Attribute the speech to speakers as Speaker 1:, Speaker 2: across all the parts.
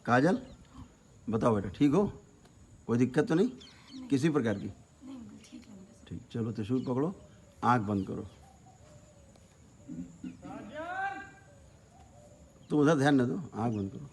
Speaker 1: काजल बताओ बेटा, ठीक हो? कोई दिक्कत तो नहीं किसी प्रकार की? ठीक, चलो त्रिशूल पकड़ो, आंख बंद करो। तुम उधर ध्यान न दो, आंख बंद करो।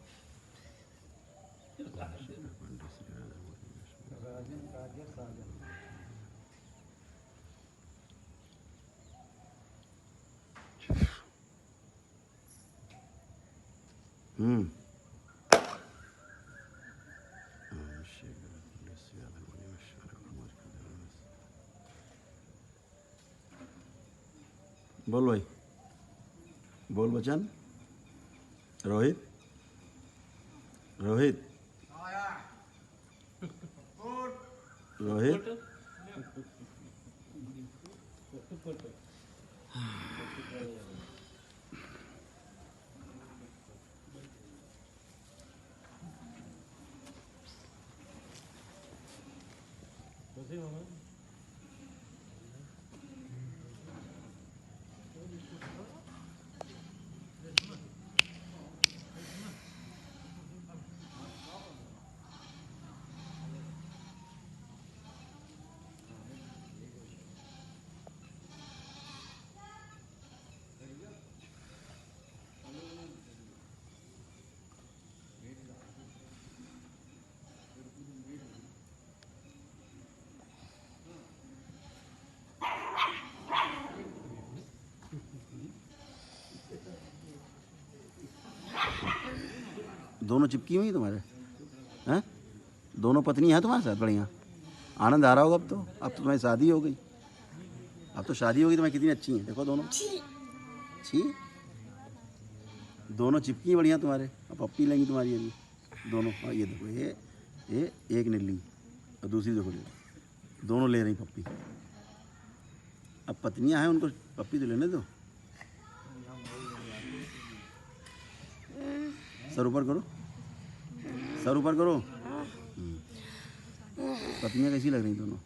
Speaker 1: बोल भाई, बोल बचन। रोहित, रोहित, रोहित, दोनों चिपकी हुई तुम्हारे हैं? दोनों पत्नी हैं तुम्हारे साथ? बढ़िया आनंद आ रहा होगा अब तो। अब तो तुम्हारी शादी हो गई, अब तो शादी होगी। तुम्हारी कितनी अच्छी हैं, देखो दोनों। छी, दोनों चिपकी हैं बढ़िया तुम्हारे। अब पप्पी लेंगी तुम्हारी अभी दोनों। हाँ ये देखो, ये एक ने ली और दूसरी देखो ले, दोनों ले रही पप्पी। अब पत्नियां हैं, उनको पप्पी तो लेने दो। सर ऊपर करो, सर ऊपर करो। पत्नियां कैसी लग रही दोनों?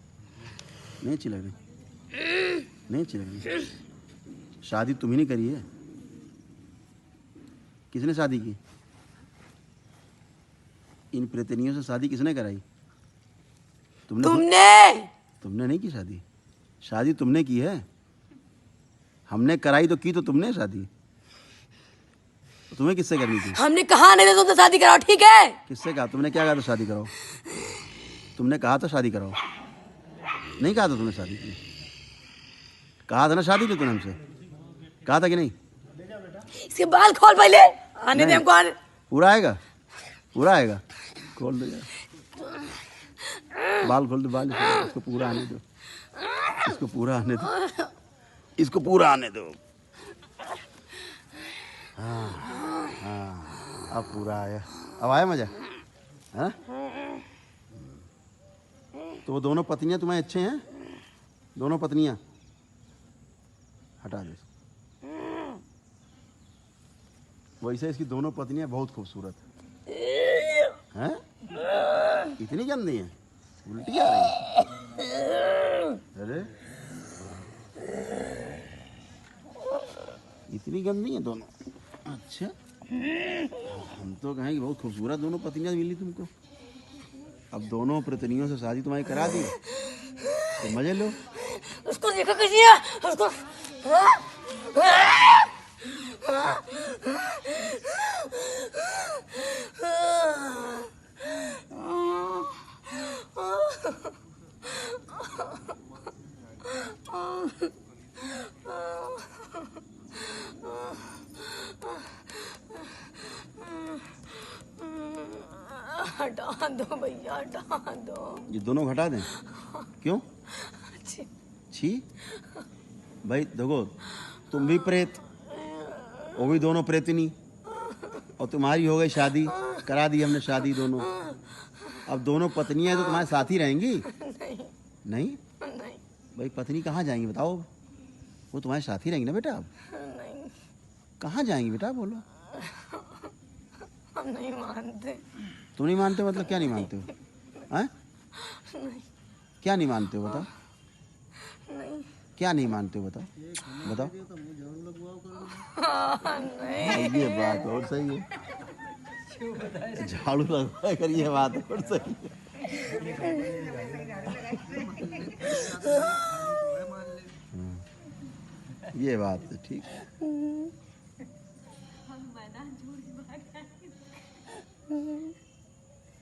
Speaker 1: नहीं अच्छी लग रही, नहीं अच्छी लग रही। शादी तुम ही नहीं करी है, किसने शादी की? इन प्रेतनियों से शादी किसने कराई? तुमने नहीं की शादी। शादी तुमने की है, हमने कराई तो की तो तुमने शादी। तो तुम्हें किससे करनी थी?
Speaker 2: हमने कहा नहीं था तुमसे शादी कराओ, ठीक है?
Speaker 1: किससे कहा? तुमने क्या कहा था शादी कराओ? तुमने कहा था शादी कराओ, नहीं कहा था तुमने शादी की? कहा था ना शादी की तुमने हमसे, कहा था कि नहीं?
Speaker 2: इसके बाल खोल पहले, आने दे हमको। आने
Speaker 1: पूरा आएगा, पूरा आएगा। खोल दो यार, बाल खोल दो, बाल इसको पूरा आने दो, इसको पूरा आने दो, इसको पूरा आने दो। हाँ हाँ, अब पूरा आया, अब आया मजा है? तो वो दोनों पत्नियां तुम्हारी अच्छे हैं? दोनों पत्नियां हटा दे। वैसे इसकी दोनों पत्नियां बहुत खूबसूरत हैं। इतनी गंदी हैं, उल्टी आ रही है। अरे इतनी गंदी हैं दोनों? अच्छा, हम तो कहें कि बहुत खूबसूरत दोनों पत्नियां मिली तुमको। अब दोनों पत्नियों से शादी तुम्हारी करा दी तो मजे लो।
Speaker 2: उसको देखो कैसी है, उसको हटा दो भैया, हटा दो।
Speaker 1: ये दोनों हटा दें? क्यों? छी भाई देखो, तुम भी प्रेत, वो भी दोनों प्रेतनी, और तुम्हारी हो गई शादी, करा दी हमने शादी दोनों। अब दोनों पत्नियां तो तुम्हारे साथ ही रहेंगी?
Speaker 2: नहीं
Speaker 1: नहीं
Speaker 2: नहीं
Speaker 1: भाई, पत्नी कहाँ जाएंगी बताओ? वो तुम्हारे साथ ही रहेंगी ना बेटा। अब
Speaker 2: नहीं,
Speaker 1: कहाँ जाएंगी बेटा बोलो?
Speaker 2: हम नहीं मानते।
Speaker 1: तुम नहीं मानते मतलब क्या नहीं मानते हो? हैं? क्या नहीं मानते हो बताओ?
Speaker 2: नहीं
Speaker 1: क्या नहीं मानते हो बताओ? बताओ।
Speaker 2: नहीं
Speaker 1: ये बात और सही है। झाड़ू लगवाया कर, ये बात और सही है। ये बात तो ठीक है।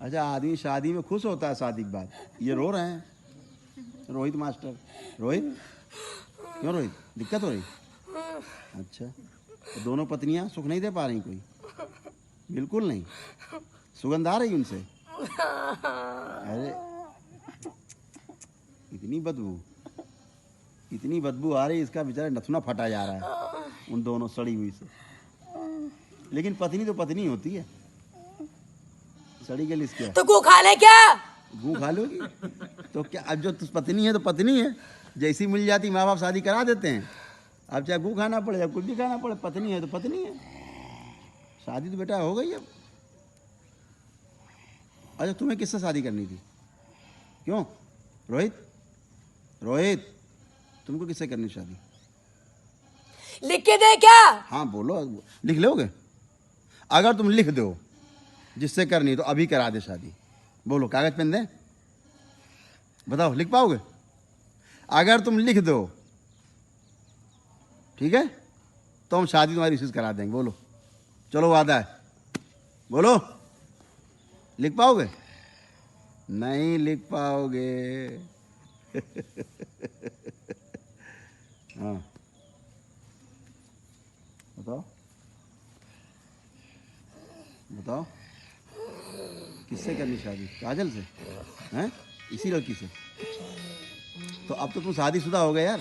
Speaker 1: अच्छा, आदमी शादी में खुश होता है शादी के बाद। ये रो रहे हैं रोहित मास्टर। रोहित, क्यों रोहित, दिक्कत हो रही? अच्छा, तो दोनों पत्नियां सुख नहीं दे पा रही कोई? बिल्कुल नहीं। सुगंध आ रही उनसे? अरे इतनी बदबू आ रही, इसका बेचारा नथुना फटा जा रहा है उन दोनों सड़ी हुई से। लेकिन पत्नी तो पत्नी होती है, सड़ी के लिए क्या?
Speaker 2: तो गू खा ले क्या?
Speaker 1: गू खा लोगी तो क्या? अब जो पत्नी है तो पत्नी है, जैसी मिल जाती माँ बाप शादी करा देते हैं। अब चाहे गू खाना पड़े या कुछ भी खाना पड़े, पत्नी है तो पत्नी है। शादी तो बेटा हो गई अब। अच्छा, तुम्हें किससे शादी करनी थी? क्यों रोहित? रोहित, तुमको किससे करनी शादी?
Speaker 2: लिख के दे क्या?
Speaker 1: हाँ बोलो, लिख लोगे? अगर तुम लिख दो जिससे करनी तो अभी करा दे शादी। बोलो, कागज पेन दे, बताओ लिख पाओगे? अगर तुम लिख दो ठीक है तो हम शादी तुम्हारी रिसीव करा देंगे। बोलो, चलो वादा है, बोलो लिख पाओगे? नहीं लिख पाओगे। हाँ बताओ बताओ, किससे करनी शादी? काजल से? हैं? इसी लड़की से? तो अब तो तुम शादीशुदा हो गए यार,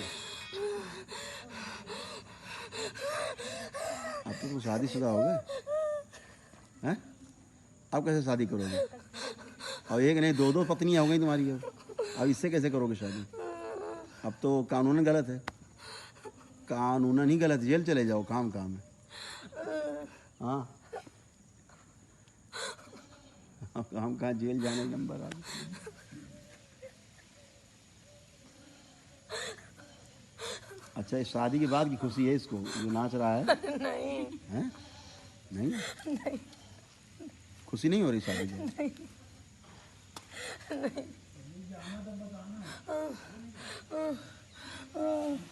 Speaker 1: अब तो तुम शादीशुदा हो गए हैं। अब कैसे शादी करोगे? और एक नहीं दो पत्नियां हो गई तुम्हारी। अब इससे कैसे करोगे शादी? अब तो कानूनन गलत है, कानूनन ही गलत, जेल चले जाओ, काम है। हाँ, हम कहाँ जेल जाने का नंबर आ गया। अच्छा, इस शादी के बाद की खुशी है इसको, जो नाच रहा है?
Speaker 2: नहीं
Speaker 1: हैं? नहीं?
Speaker 2: नहीं
Speaker 1: खुशी नहीं हो रही शादी में?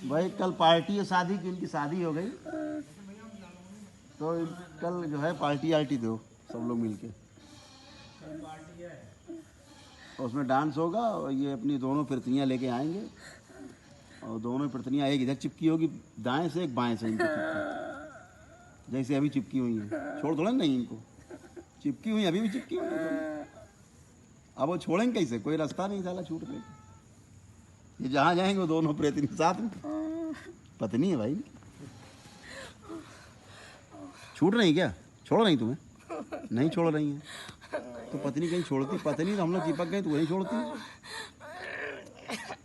Speaker 1: भाई कल पार्टी है शादी की, इनकी शादी हो गई तो कल जो है पार्टी आर्टी दो सब लोग मिलके। और उसमें डांस होगा और ये अपनी दोनों पृथ्वियाँ लेके आएंगे और दोनों पृथ्वियाँ एक इधर चिपकी होगी दाएं से, एक बाएं से, इनको चिपकी जैसे अभी चिपकी हुई हैं। छोड़ दो नहीं इनको, चिपकी हुई अभी भी चिपकी हुई है। अब वो छोड़ेंगे कैसे? कोई रास्ता नहीं साला छूट गए। ये जहाँ जाएंगे वो दोनों प्रेतनी साथ में, पत्नी है भाई। छूट रही क्या? छोड़ रही तुम्हें? नहीं छोड़ रही है तो पत्नी कहीं छोड़ती? पत्नी तो हम लोग चिपक गए तो वही छोड़ती।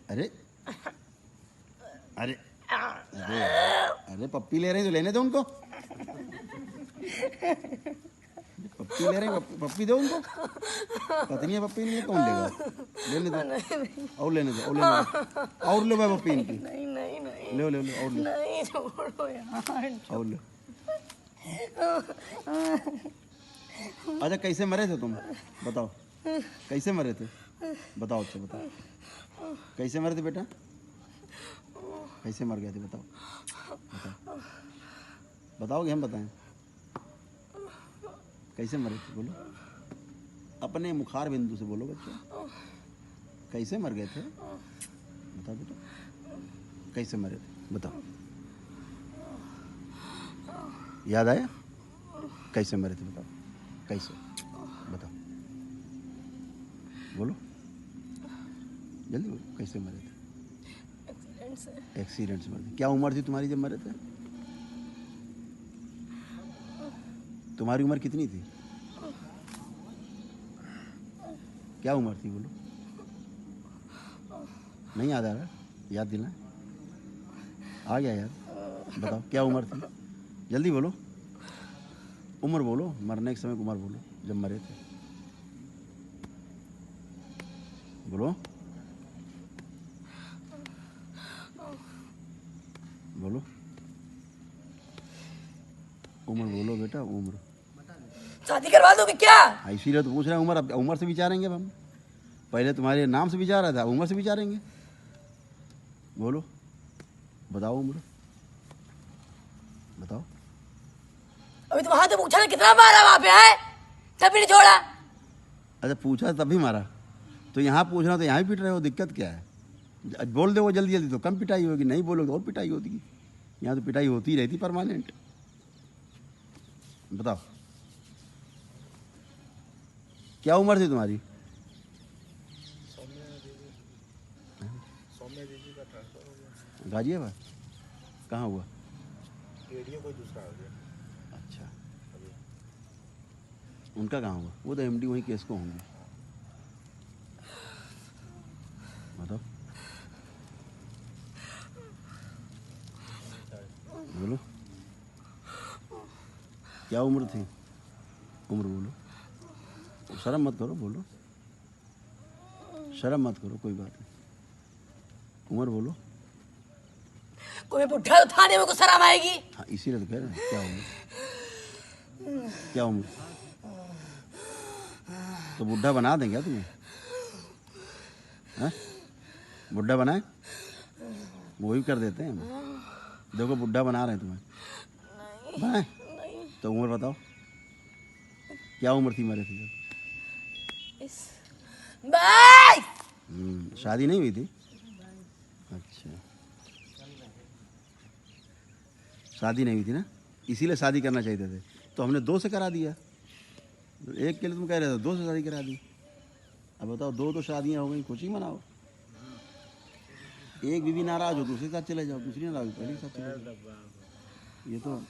Speaker 1: अरे अरे अरे अरे पप्पी ले रहे हैं तो लेने दो उनको, पप्पी ले रहे हैं, पप्पी दो उनको। पत्नी है पप्पी नहीं, कौन लेगा? लेने दो और लेने दो और लेने दो और लो भाई पप्पी इनकी।
Speaker 2: नहीं नहीं नहीं
Speaker 1: ले ले ले और ले
Speaker 2: नहीं, छोड़ो यार।
Speaker 1: और ले। अच्छा, कैसे मरे थे तुम? बताओ कैसे मरे थे? बताओ, अच्छा बताओ कैसे मरे थे बेटा? कैसे मर गए थे? बताओ बताओ, बताओगे हम बताएं कैसे मरे थे? बोलो, अपने मुखार बिंदु से बोलो बच्चों, कैसे मर गए थे? बताओ बेटा, कैसे मरे थे? बताओ, याद आया? कैसे मरे थे बताओ, कैसे? बताओ, बोलो जल्दी बोलो, कैसे मरे थे? एक्सीडेंट से मरे थे। क्या उम्र थी तुम्हारी जब मरे थे? तुम्हारी उम्र कितनी थी? क्या उम्र थी बोलो? नहीं याद आ रहा? याद दिलाएं, आ गया याद? बताओ क्या उम्र थी? जल्दी बोलो, उम्र बोलो, मरने के समय उम्र बोलो जब मरे थे। बोलो बोलो, उम्र बोलो बेटा, उम्र।
Speaker 2: शादी करवा दोगे क्या?
Speaker 1: इसीलिए तो पूछ रहे हैं उम्र। अब उम्र से विचारेंगे अब हम। पहले तुम्हारे नाम से विचार रहा था, उम्र से विचारेंगे। बोलो, बताओ उम्र, बताओ।
Speaker 2: अभी तो वहां तो पूछा ना कितना मारा वहां पे है, तब भी नहीं छोड़ा।
Speaker 1: अच्छा पूछा तब भी मारा, तो यहाँ पूछ रहा तो यहाँ भी पिट रहे हो, दिक्कत क्या है? बोल दो जल्दी जल्दी तो कम पिटाई होगी, नहीं बोलोगे तो और पिटाई होती। यहाँ तो पिटाई होती रहती परमानेंट। बताओ क्या उम्र थी तुम्हारी? गाजियाबाद कहाँ हुआ?
Speaker 3: एरिया कोई दूसरा हो गया।
Speaker 1: अच्छा, उनका कहाँ हुआ? वो तो एमडी वहीं केस को होंगे। बताओ, बोलो क्या उम्र थी? उम्र बोलो, शर्म मत करो, बोलो, शर्म मत करो, कोई बात नहीं, उम्र बोलो।
Speaker 2: कोई बुढ़ा तो थाने में को शर्म आएगी।
Speaker 1: हाँ इसीलिए तो कह रहे हैं, क्या उम्र, क्या उम्र? तो बुढ़ा बना दें क्या तुम्हें? हाँ, बुढ़ा बनाए? वो ही कर देते हैं हम। देखो बुढ़ा बना रहे हैं तुम्हें, बनाए? तो उम्र बताओ, क्या उम्र थी मेरे थी?
Speaker 2: बाय।
Speaker 1: शादी नहीं हुई थी? अच्छा, शादी नहीं हुई थी ना, इसीलिए शादी करना चाहते थे, तो हमने 2 से करा दिया। तो एक के लिए तुम कह रहे थे 2 से शादी करा दी। अब बताओ, 2 तो शादियां हो गई, खुशी मनाओ। एक बीवी नाराज हो दूसरे के साथ चले जाओ, दूसरी नाराज हो पहले के साथ चले जाओ। ये तो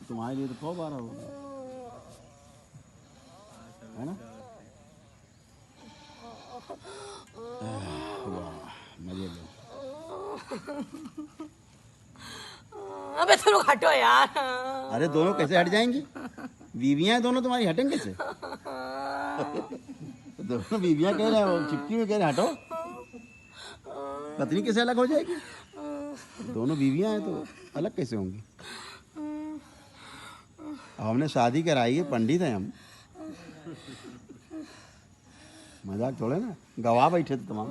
Speaker 1: तुम्हारे लिए तो 100 बार होगा, है ना? वाह, मजे लो।
Speaker 2: अबे तुम लोग हटो यार।
Speaker 1: अरे दोनों कैसे हट जाएंगी? बीवियां हैं दोनों तुम्हारी, हटेंगे कैसे? दोनों बीवियां कह रहे हैं, चिपकी में कह रहे हैं हटो, पत्नी कैसे अलग हो जाएगी? दोनों बीवियां हैं तो अलग कैसे होंगी? हमने शादी कराई है, पंडित हैं हम, मजाक थोड़े ना, गवाह बैठे थे तमाम।